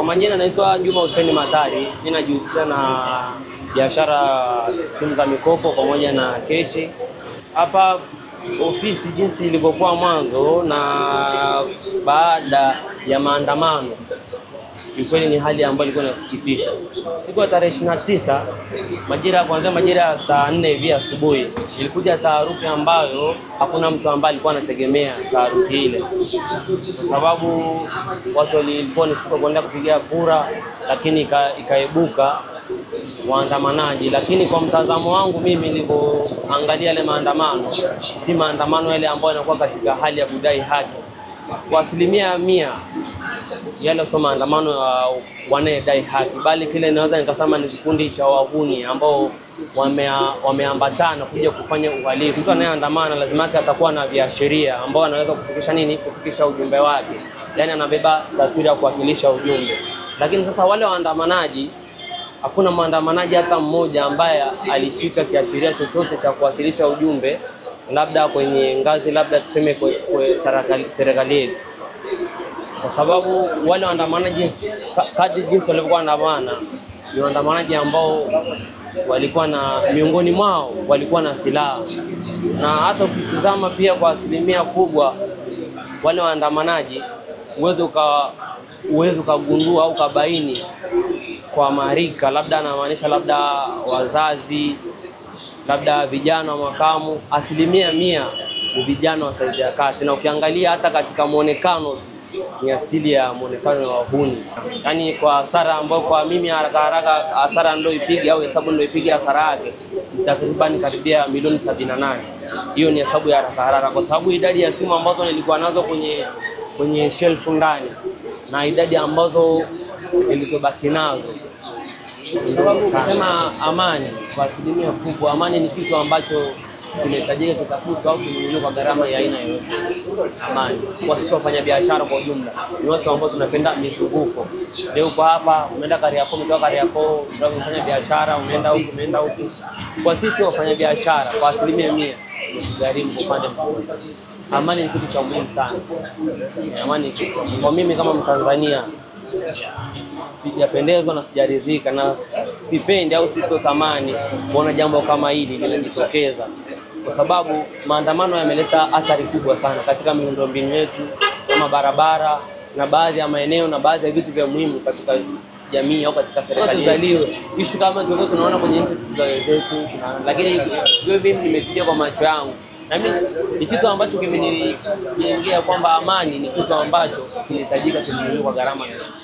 Kwa majina naitwa Juma Hussein Matari. Mimi najihusisha na biashara simu za mikopo pamoja na keshi. Hapa ofisi jinsi ilivyokuwa mwanzo na baada ya maandamano, kweli ni hali ambayo ilikuwa inasikitisha. Siku ya tarehe 29 kuanzia majira ya saa 4 hivi asubuhi ilikuja taharuki ambayo hakuna mtu ambaye alikuwa anategemea taharuki ile, kwa sababu watu walikuwa ni siku kwenda kupigia kura, lakini ikaibuka waandamanaji. Lakini kwa mtazamo wangu mimi nilipoangalia yale maandamano, si maandamano yale ambayo yanakuwa katika hali ya kudai haki. Kwa 100% yale sio maandamano wanayedai haki, bali kile naweza nikasema ni kikundi cha wahuni ambao wameambatana kuja kufanya uhalifu. Mtu anayeandamana lazima atakuwa na viashiria ambao anaweza kufikisha ujumbe wake, yani anabeba taswira ya kuwakilisha ujumbe. Lakini sasa wale waandamanaji, hakuna mwandamanaji hata mmoja ambaye alishika kiashiria chochote cha kuwasilisha ujumbe, labda kwenye ngazi labda tuseme kwa serikali, kwa sababu wale waandamanaji kadri jinsi walikuwa waandamana ni waandamanaji ambao walikuwa na miongoni mwao walikuwa na silaha. Na hata ukitazama pia kwa 100% kubwa wale waandamanaji uwezo kugundua au kubaini kwa marika, labda anamaanisha labda wazazi, labda vijana wa makamu, 100% ni vijana wa saizi ya kati. Na ukiangalia hata katika muonekano ni asili ya muonekano wa wahuni. Yani kwa hasara ambayo kwa mimi haraka hasara niloipiga au hesabu niloipiga hasara yake takriban karibia milioni 78. Hiyo ni hesabu ya haraka kwa sababu idadi ya simu ambazo nilikuwa nazo kwenye shelf ndani na idadi ambazo nilizobaki nazo. Sababu kusema amani kwa 100% kubwa, amani ni kitu ambacho kinahitajika kutafutwa au kununuliwa kwa gharama ya aina yoyote. Amani kwa sisi wafanya biashara kwa ujumla ni watu ambao tunapenda mizunguko. Leo kwa hapa umeenda Kariakoo, umetoka Kariakoo, unafanya biashara, umeenda huku. Kwa sisi wafanya biashara kwa 100% kujaribu kupanda mkubwa. Amani ni kitu cha muhimu sana. Amani ni kitu kwa mimi kama Mtanzania sijapendezwa na sijaridhika na sipendi au sitotamani kuona jambo kama hili linajitokeza, kwa sababu maandamano yameleta athari kubwa sana katika miundombinu yetu kama barabara na baadhi ya maeneo na baadhi ya vitu vya muhimu katika jamii au katika serikali. Ishu kama tunaona kwenye nchi zetu, lakini hivi nimesikia kwa macho yangu, na mimi ni kitu ambacho kimeniingia kwamba amani ni kitu ambacho kinahitajika kununuliwa kwa gharama.